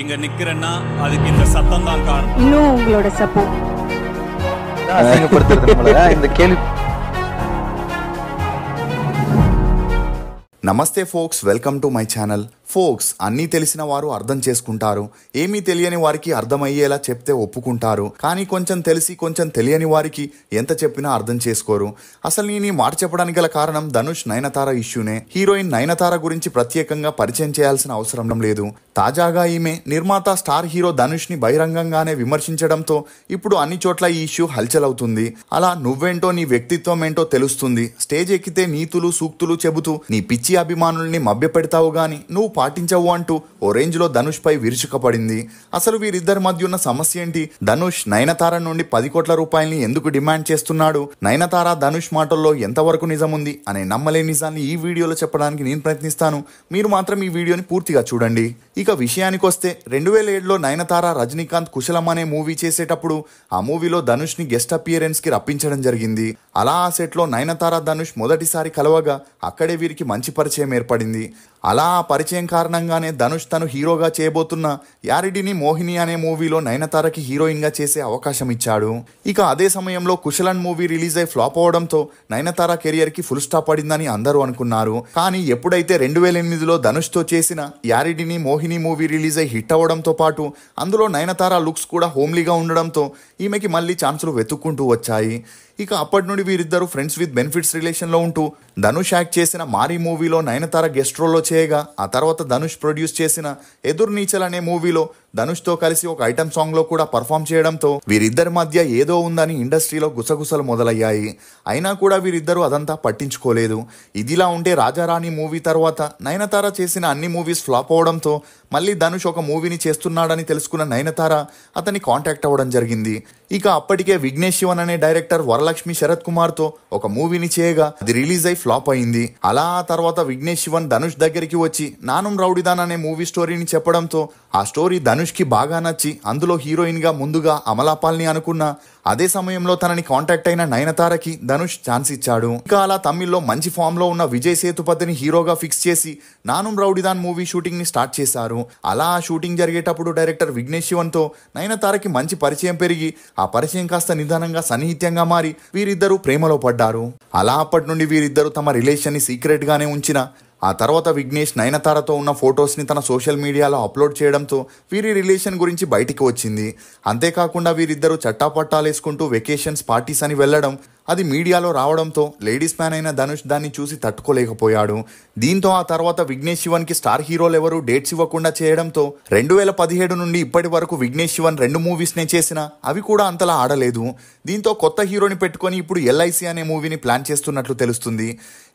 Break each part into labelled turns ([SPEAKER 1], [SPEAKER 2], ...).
[SPEAKER 1] இங்க நிக்கிறேன்னா அதுக்கு இந்த சத்தம் தான் காரணம்.
[SPEAKER 2] இன்னும் உங்களோட சப்போர்ட்
[SPEAKER 3] அசிங்கப்படுத்துறது நம்மள இந்த கேள்வி.
[SPEAKER 4] నమస్తే folks, welcome to my channel. Folks, అన్నీ తెలిసిన వారు అర్థం చేసుకుంటారు, ఏమీ తెలియని వారికి అర్థమయ్యేలా చెప్తే ఒప్పుకుంటారు. కానీ కొంచెం తెలిసి కొంచెం తెలియని వారికి ఎంత చెప్పినా అర్థం చేసుకోరు. అసలు నేను ఈ మాట చెప్పడానికి గల కారణం ధనుష్ నయనతార ఇష్యూనే. హీరోయిన్ నయనతార గురించి ప్రత్యేకంగా పరిచయం చేయాల్సిన అవసరం లేదు. తాజాగా ఈమె నిర్మాత స్టార్ హీరో ధనుష్ ని బహిరంగంగానే విమర్శించడంతో ఇప్పుడు అన్ని చోట్ల ఈ ఇష్యూ హల్చల్ అవుతుంది. అలా నువ్వేంటో నీ వ్యక్తిత్వం ఏంటో తెలుస్తుంది. స్టేజ్ ఎక్కితే నీతులు సూక్తులు చెబుతూ నీ పిచ్చి అభిమానుల్ని మభ్యపెడతావు గాని నువ్వు పాటించవు అంటూ ఓ రేంజ్ లో ధనుష్ పై విరుచుకపడింది. అసలు వీరిద్దరి మధ్య ఉన్న సమస్య ఏంటి? ధనుష్ నయనతార నుండి 10 కోట్ల రూపాయల్ని ఎందుకు డిమాండ్ చేస్తున్నాడు? నయనతార ధనుష్ మాటల్లో ఎంతవరకు నిజం ఉంది అనే నమ్మలేని నిజాన్ని ఈ వీడియోలో చెప్పడానికి నేను ప్రయత్నిస్తాను. మీరు మాత్రం ఈ వీడియోని పూర్తిగా చూడండి. ఇక విషయానికి వస్తే 2007లో నయనతార రజనీకాంత్ కుశలం అనే మూవీ చేసేటప్పుడు ఆ మూవీలో ధనుష్ ని గెస్ట్ అపియరెన్స్ కి రప్పించడం జరిగింది. అలా ఆ సెట్ లో నయనతార ధనుష్ మొదటిసారి కలవగా అక్కడే వీరికి మంచి పరిచయం ఏర్పడింది. అలా ఆ పరిచయం కారణంగానే ధనుష్ తను హీరోగా చేయబోతున్న యారిడిని మోహిని అనే మూవీలో నయనతారకి హీరోయిన్ గా చేసే అవకాశం ఇచ్చాడు. ఇక అదే సమయంలో కుశలన్ మూవీ రిలీజ్ అయి ఫ్లాప్ అవడంతో నయనతార కెరియర్ కి ఫుల్ స్టాప్ పడిందని అందరూ అనుకున్నారు. కానీ ఎప్పుడైతే 2008లో ధనుష్ తో చేసిన యారిడిని మోహిని మూవీ రిలీజ్ అయి హిట్ అవడంతో పాటు అందులో నయనతార లుక్స్ కూడా హోమ్లీగా ఉండడంతో ఈమెకి మళ్ళీ ఛాన్సులు వెతుక్కుంటూ వచ్చాయి. ఇక అప్పటి నుండి వీరిద్దరు ఫ్రెండ్స్ విత్ బెనిఫిట్స్ రిలేషన్లో ఉంటూ ధనుష్ యాక్ట్ చేసిన మారీ మూవీలో నయనతార గెస్ట్ రోల్లో చేయగా ఆ తర్వాత ధనుష్ ప్రొడ్యూస్ చేసిన ఎదురు నీచల్ అనే మూవీలో ధనుష్తో కలిసి ఒక ఐటమ్ సాంగ్లో కూడా పర్ఫామ్ చేయడంతో వీరిద్దరి మధ్య ఏదో ఉందని ఇండస్ట్రీలో గుసగుసలు మొదలయ్యాయి. అయినా కూడా వీరిద్దరూ అదంతా పట్టించుకోలేదు. ఇదిలా ఉంటే రాజారాణి మూవీ తర్వాత నయనతార చేసిన అన్ని మూవీస్ ఫ్లాప్ అవడంతో మళ్ళీ ధనుష్ ఒక మూవీని చేస్తున్నాడని తెలుసుకున్న నయనతార అతన్ని కాంటాక్ట్ అవ్వడం జరిగింది. ఇక అప్పటికే విఘ్నేష్ శివన్ అనే డైరెక్టర్ వరలక్ష్మి శరత్ కుమార్ తో ఒక మూవీని చేయగా అది రిలీజ్ అయి ఫ్లాప్ అయింది. అలా ఆ తర్వాత విఘ్నేష్ శివన్ ధనుష్ దగ్గరికి వచ్చి నానుం రౌడీదాన్ అనే మూవీ స్టోరీని చెప్పడంతో ఆ స్టోరీ ధనుష్ కి బాగా నచ్చి అందులో హీరోయిన్ గా ముందుగా అమలాపాల్ని అనుకున్న అదే సమయంలో తనని కాంటాక్ట్ అయిన నయనతారకి ధనుష్ ఛాన్స్ ఇచ్చాడు. ఇక అలా తమిళ్లో మంచి ఫామ్ లో ఉన్న విజయ్ సేతుపతిని హీరోగా ఫిక్స్ చేసి నానుం రౌడీదాన్ మూవీ షూటింగ్ ని స్టార్ట్ చేశారు. అలా ఆ షూటింగ్ జరిగేటప్పుడు డైరెక్టర్ విఘ్నేష్ శివన్ తో నయనతారకి మంచి పరిచయం పెరిగి ఆ పరిచయం కాస్త నిదానంగా సన్నిహిత్యంగా మారి వీరిద్దరూ ప్రేమలో పడ్డారు. అలా అప్పటి నుండి వీరిద్దరూ తమ రిలేషన్ ని సీక్రెట్ గానే ఉంచిన ఆ తర్వాత విఘ్నేష్ నయనతారతో ఉన్న ఫొటోస్ని తన సోషల్ మీడియాలో అప్లోడ్ చేయడంతో వీరి రిలేషన్ గురించి బయటికి వచ్చింది. అంతేకాకుండా వీరిద్దరూ చట్టాపట్టాలేసుకుంటూ వెకేషన్స్ పార్టీస్ అని వెళ్లడం అది మీడియాలో రావడంతో లేడీస్ మ్యాన్ అయిన ధనుష్ దాన్ని చూసి తట్టుకోలేకపోయాడు. దీంతో ఆ తర్వాత విఘ్నేష్ శివన్ కి స్టార్ హీరోలు ఎవరు డేట్స్ ఇవ్వకుండా చేయడంతో 2017 నుండి ఇప్పటి వరకు విఘ్నేష్ శివన్ 2 మూవీస్ నే చేసినా అవి కూడా అంతలా ఆడలేదు. దీంతో కొత్త హీరోని పెట్టుకొని ఇప్పుడు LIC అనే మూవీని ప్లాన్ చేస్తున్నట్లు తెలుస్తుంది.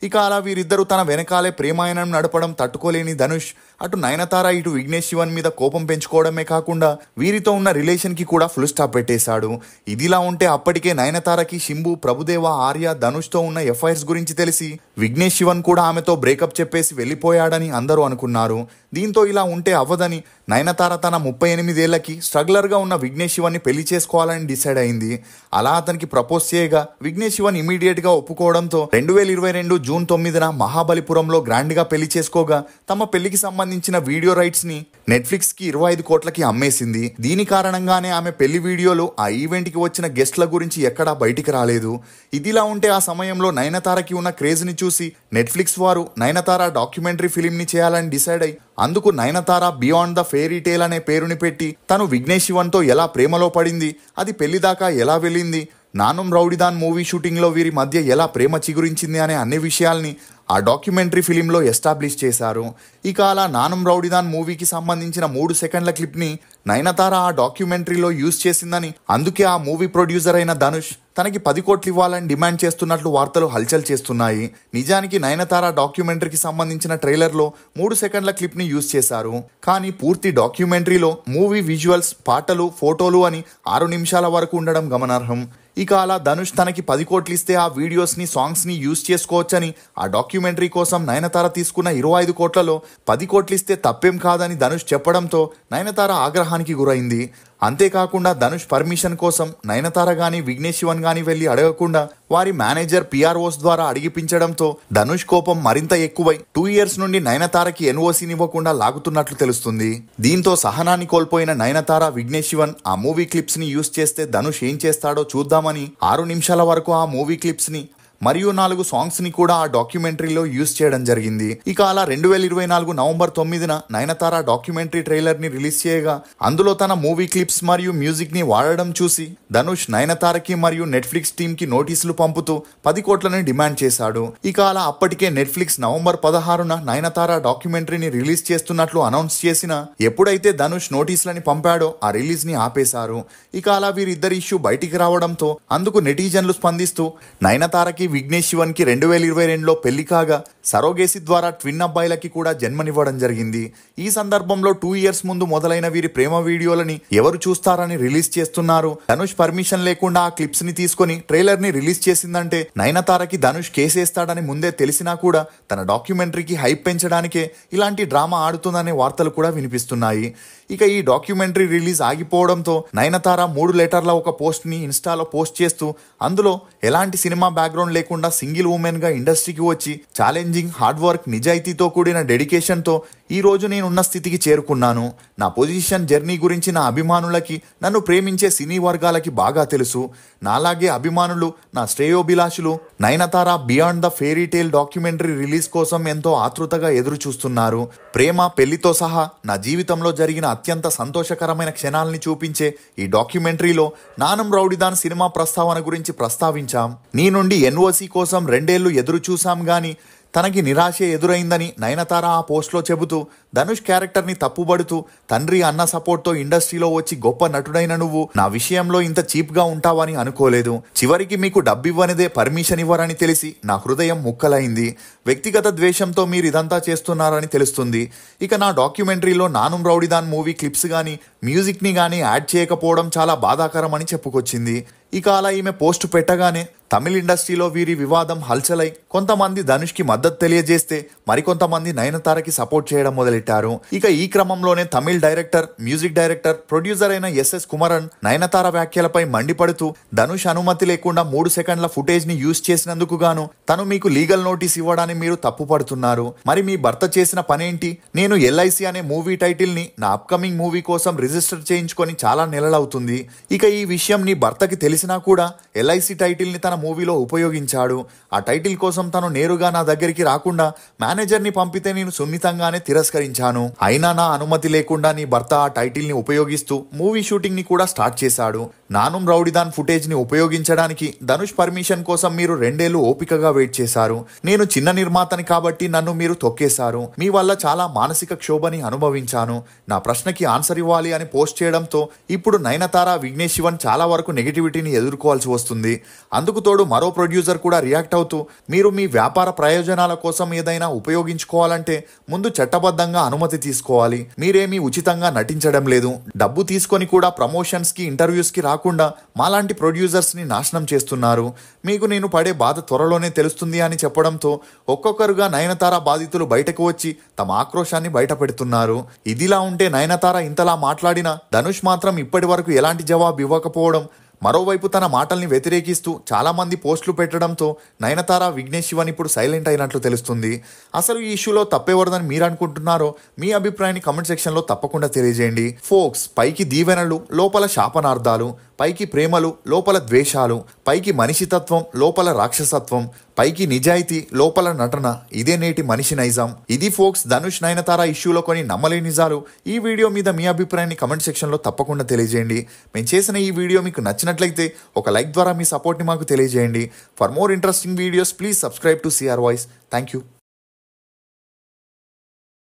[SPEAKER 4] ఇక అలా వీరిద్దరూ తన వెనకాలే ప్రేమాయణం నడపడం తట్టుకోలేని ధనుష్ అటు నయనతార ఇటు విఘ్నేష్ శివన్ మీద కోపం పెంచుకోవడమే కాకుండా వీరితో ఉన్న రిలేషన్ కి కూడా ఫుల్ స్టాప్ పెట్టేశాడు. ఇదిలా ఉంటే అప్పటికే నయనతారకి శింబు, ప్రభుదేవ, ఆర్య, ధనుష్ తో ఉన్న ఎఫ్ఐఆర్స్ గురించి తెలిసి విఘ్నేష్ శివన్ కూడా ఆమెతో బ్రేకప్ చెప్పేసి వెళ్ళిపోయాడని అందరూ అనుకున్నారు. దీంతో ఇలా ఉంటే అవ్వదని నయనతార తన 38 ఏళ్లకి స్ట్రగ్లర్ గా ఉన్న విఘ్నేష్ శివన్ ని పెళ్లి చేసుకోవాలని డిసైడ్ అయింది. అలా అతనికి ప్రపోజ్ చేయగా విఘ్నేష్ శివన్ ఇమీడియట్ గా ఒప్పుకోవడంతో 2022 జూన్ 9న మహాబలిపురంలో గ్రాండ్ గా పెళ్లి చేసుకోగా తమ పెళ్లికి సంబంధించిన వీడియో రైట్స్ ని నెట్ఫ్లిక్స్ కి 25 కోట్లకి అమ్మేసింది. దీని కారణంగానే ఆమె పెళ్లి వీడియోలో ఆ ఈవెంట్ కి వచ్చిన గెస్ట్ల గురించి ఎక్కడా బయటికి రాలేదు. ఇదిలా ఉంటే ఆ సమయంలో నయనతారకి ఉన్న క్రేజ్ ని చూసి నెట్ఫ్లిక్స్ వారు నయనతార డాక్యుమెంటరీ ఫిలిం ని చేయాలని డిసైడ్ అయి అందుకు Nayanthara beyond the fairy Tale అనే పేరుని పెట్టి తను విఘ్నేష్ శివన్ తో ఎలా ప్రేమలో పడింది, అది పెళ్లి దాకా ఎలా వెళ్ళింది, నానుం రౌడీదాన్ మూవీ షూటింగ్ లో వీరి మధ్య ఎలా ప్రేమ చిగురించింది అనే అన్ని విషయాల్ని ఆ డాక్యుమెంటరీ ఫిలింలో ఎస్టాబ్లిష్ చేశారు. ఇక అలా నానుం రౌడీదాన్ మూవీకి సంబంధించిన 3 సెకండ్ల క్లిప్ ని నయనతార ఆ డాక్యుమెంటరీలో యూజ్ చేసిందని అందుకే ఆ మూవీ ప్రొడ్యూసర్ అయిన ధనుష్ తనకి 10 కోట్లు ఇవ్వాలని డిమాండ్ చేస్తున్నట్లు వార్తలు హల్చల్ చేస్తున్నాయి. నిజానికి నయనతార డాక్యుమెంటరీకి సంబంధించిన ట్రైలర్లో 3 సెకండ్ల క్లిప్ ని యూజ్ చేశారు. కానీ పూర్తి డాక్యుమెంటరీలో మూవీ విజువల్స్, పాటలు, ఫోటోలు అని 6 నిమిషాల వరకు ఉండడం గమనార్హం. ఇక అలా ధనుష్ తనకి 10 కోట్లు ఇస్తే ఆ వీడియోస్ ని, సాంగ్స్ ని యూజ్ చేసుకోవచ్చని ఆ డాక్యుమెంటరీ కోసం నయనతార తీసుకున్న 25 కోట్లలో 10 కోట్లు ఇస్తే తప్పేం కాదని ధనుష్ చెప్పడంతో నయనతార ఆగ్రహానికి గురైంది. అంతేకాకుండా ధనుష్ పర్మిషన్ కోసం నయనతార గాని విఘ్నేష్ శివన్ గాని వెళ్లి అడగకుండా వారి మేనేజర్ పిఆర్ఓస్ ద్వారా అడిగిపించడంతో ధనుష్ కోపం మరింత ఎక్కువై 2 ఇయర్స్ నుండి నయనతారకి ఎన్ఓసీనివ్వకుండా లాగుతున్నట్లు తెలుస్తుంది. దీంతో సహనాన్ని కోల్పోయిన నయనతార విఘ్నేష్ శివన్ ఆ మూవీ క్లిప్స్ ని యూజ్ చేస్తే ధనుష్ ఏం చేస్తాడో చూద్దామని 6 నిమిషాల వరకు ఆ మూవీ క్లిప్స్ ని మరియు 4 సాంగ్స్ ని కూడా ఆ డాక్యుమెంటరీలో యూజ్ చేయడం జరిగింది. ఇక అలా 2024 నవంబర్ 9న నయనతార డాక్యుమెంటరీ ట్రైలర్ ని రిలీజ్ చేయగా అందులో తన మూవీ క్లిప్స్ మరియు మ్యూజిక్ ని వాడడం చూసి ధనుష్ నయనతారకి మరియు నెట్ఫ్లిక్స్ టీమ్ కి నోటీసులు పంపుతూ 10 కోట్లని డిమాండ్ చేశాడు. ఇక అలా అప్పటికే నెట్ఫ్లిక్స్ నవంబర్ 16న నయనతార డాక్యుమెంటరీని రిలీజ్ చేస్తున్నట్లు అనౌన్స్ చేసిన ఎప్పుడైతే ధనుష్ నోటీసులని పంపాడో ఆ రిలీజ్ ని ఆపేశారు. ఇక అలా వీరిద్దరి ఇష్యూ బయటికి రావడంతో అందుకు నెటిజన్లు స్పందిస్తూ నయనతారకి విఘ్నేష్ శివన్ కి 2022లో పెళ్లి కాగా సరోగేసి ద్వారా ట్విన్ అబ్బాయిలకి కూడా జన్మనివ్వడం జరిగింది. ఈ సందర్భంలో 2 ఇయర్స్ ముందు మొదలైన వీరి ప్రేమ వీడియోలని ఎవరు చూస్తారని రిలీజ్ చేస్తున్నారు. ధనుష్ పర్మిషన్ లేకుండా ఆ క్లిప్స్ ని తీసుకొని ట్రైలర్ ని రిలీజ్ చేసిందంటే నయనతారకి ధనుష్ కేసేస్తాడని ముందే తెలిసినా కూడా తన డాక్యుమెంటరీకి హైప్ పెంచడానికే ఇలాంటి డ్రామా ఆడుతుందనే వార్తలు కూడా వినిపిస్తున్నాయి. ఇక ఈ డాక్యుమెంటరీ రిలీజ్ ఆగిపోవడంతో నయనతార 3 లెటర్ల ఒక పోస్ట్ ని ఇన్స్టాలో పోస్ట్ చేస్తూ అందులో ఎలాంటి సినిమా బ్యాక్గ్రౌండ్ లేకుండా సింగిల్ ఉమెన్ గా ఇండస్ట్రీకి వచ్చి ఛాలెంజింగ్ హార్డ్ వర్క్ నిజాయితీతో కూడిన డెడికేషన్ తో ఈ రోజు నేనున్న స్థితికి చేరుకున్నాను. నా పొజిషన్ జర్నీ గురించి నా అభిమానులకి నన్ను ప్రేమించే సినీ వర్గాలకి బాగా తెలుసు. నాలాగే అభిమానులు నా శ్రేయోభిలాషులు Nayanthara beyond the fairy tale documentary release కోసం ఎంతో ఆతృతగా ఎదురు చూస్తున్నారు. ప్రేమ పెళ్లితో సహా నా జీవితంలో జరిగిన అత్యంత సంతోషకరమైన క్షణాలని చూపించే ఈ డాక్యుమెంటరీలో నానం రౌడీదాన్ సినిమా ప్రస్తావన గురించి ప్రస్తావించాం. నీ నుండి ఎన్ఓసి కోసం 2 ఏళ్లు ఎదురు చూసాం గాని తనకి నిరాశ ఎదురైందని నయనతార ఆ పోస్ట్లో చెబుతూ ధనుష్ క్యారెక్టర్ని తప్పుబడుతూ తండ్రి అన్న సపోర్ట్తో ఇండస్ట్రీలో వచ్చి గొప్ప నటుడైన నువ్వు నా విషయంలో ఇంత చీప్గా ఉంటావని అనుకోలేదు. చివరికి మీకు డబ్బివ్వనిదే పర్మిషన్ ఇవ్వరని తెలిసి నా హృదయం ముక్కలైంది. వ్యక్తిగత ద్వేషంతో మీరు ఇదంతా చేస్తున్నారని తెలుస్తుంది. ఇక నా డాక్యుమెంటరీలో నానుం రౌడీదాన్ మూవీ క్లిప్స్ కానీ మ్యూజిక్ని కానీ యాడ్ చేయకపోవడం చాలా బాధాకరమని చెప్పుకొచ్చింది. ఇక అలా ఈమె పోస్ట్ పెట్టగానే తమిళ ఇండస్ట్రీలో వీరి వివాదం హల్చలై కొంతమంది ధనుష్కి మద్దతు తెలియజేస్తే మరికొంతమంది నయనతారకి సపోర్ట్ చేయడం మొదలెట్టారు. ఇక ఈ క్రమంలోనే Tamil director, music director, producer అయిన ఎస్ఎస్ కుమరన్ నయనతార వ్యాఖ్యలపై మండిపడుతూ ధనుష్ అనుమతి లేకుండా 3 సెకండ్ల ఫుటేజ్ ని యూజ్ చేసినందుకు గాను తను మీకు లీగల్ నోటీస్ ఇవ్వడాన్ని మీరు తప్పుపడుతున్నారు. మరి మీ భర్త చేసిన పనేంటి? నేను ఎల్ఐసి అనే మూవీ టైటిల్ ని నా అప్కమింగ్ మూవీ కోసం రిజిస్టర్ చేయించుకొని చాలా నెలలవుతుంది. ఇక ఈ విషయం నీ భర్తకి తెలిసినా కూడా ఎల్ఐసి టైటిల్ ని తన మూవీలో ఉపయోగించాడు. ఆ టైటిల్ కోసం తను నేరుగా నా దగ్గరికి రాకుండా మేనేజర్ ని పంపితే నేను సున్నితంగానే తిరస్కరించాను. అయినా నా అనుమతి లేకుండా నీ భర్త ఆ టైటిల్ ని ఉపయోగిస్తూ మూవీ షూటింగ్ ని కూడా స్టార్ట్ చేశాడు. నానుం రౌడీదాన్ ఫుటేజ్ ని ఉపయోగించడానికి ధనుష్ పర్మిషన్ కోసం మీరు 2 ఏళ్లు ఓపికగా వెయిట్ చేశారు. నేను చిన్న నిర్మాతని కాబట్టి నన్ను మీరు తొక్కేశారు. మీ వల్ల చాలా మానసిక క్షోభని అనుభవించాను. నా ప్రశ్నకి ఆన్సర్ ఇవ్వాలి అని పోస్ట్ చేయడంతో ఇప్పుడు నయనతార, విఘ్నేష్ శివన్ చాలా వరకు నెగిటివిటీని ఎదుర్కోవాల్సి వస్తుంది. అందుకు తోడు మరో ప్రొడ్యూసర్ కూడా రియాక్ట్ అవుతూ మీరు మీ వ్యాపార ప్రయోజనాల కోసం ఏదైనా ఉపయోగించుకోవాలంటే ముందు చట్టబద్ధంగా అనుమతి తీసుకోవాలి. మీరేమీ ఉచితంగా నటించడం లేదు. డబ్బు తీసుకొని కూడా ప్రమోషన్స్ కి, ఇంటర్వ్యూస్ కి రాకుండా మాలాంటి ప్రొడ్యూసర్స్ ని నాశనం చేస్తున్నారు. మీకు నేను పడే బాధ త్వరలోనే తెలుస్తుంది అని చెప్పడంతో ఒక్కొక్కరుగా నయనతార బాధితులు బయటకు వచ్చి తమ ఆక్రోశాన్ని బయట పెడుతున్నారు. ఇదిలా ఉంటే నయనతార ఇంతలా మాట్లాడినా ధనుష్ మాత్రం ఇప్పటి వరకు ఎలాంటి జవాబు ఇవ్వకపోవడం, మరోవైపు తన మాటల్ని వ్యతిరేకిస్తూ చాలా మంది పోస్టులు పెట్టడంతో నయనతార, విఘ్నేష్ శివన్ ఇప్పుడు సైలెంట్ అయినట్లు తెలుస్తుంది. అసలు ఈ ఇష్యూలో తప్పేవరదని మీరు అనుకుంటున్నారో మీ అభిప్రాయాన్ని కమెంట్ సెక్షన్లో తప్పకుండా తెలియజేయండి. ఫోక్స్ పైకి దీవెనలు, లోపల శాపనార్థాలు, పైకి ప్రేమలు, లోపల ద్వేషాలు, పైకి మనిషితత్వం, లోపల రాక్షసత్వం, పైకి నిజాయితీ, లోపల నటన, ఇదే నేటి మనిషి నైజం. ఇది ఫోక్స్ ధనుష్ నయనతార ఇష్యూలో కొన్ని నమ్మలేని నిజాలు. ఈ వీడియో మీద మీ అభిప్రాయాన్ని కమెంట్ సెక్షన్లో తప్పకుండా తెలియజేయండి. మేము చేసిన ఈ వీడియో మీకు నచ్చినట్లయితే ఒక లైక్ ద్వారా మీ సపోర్ట్ని మాకు తెలియజేయండి. For more interesting videos please subscribe to CR voice. Thank you.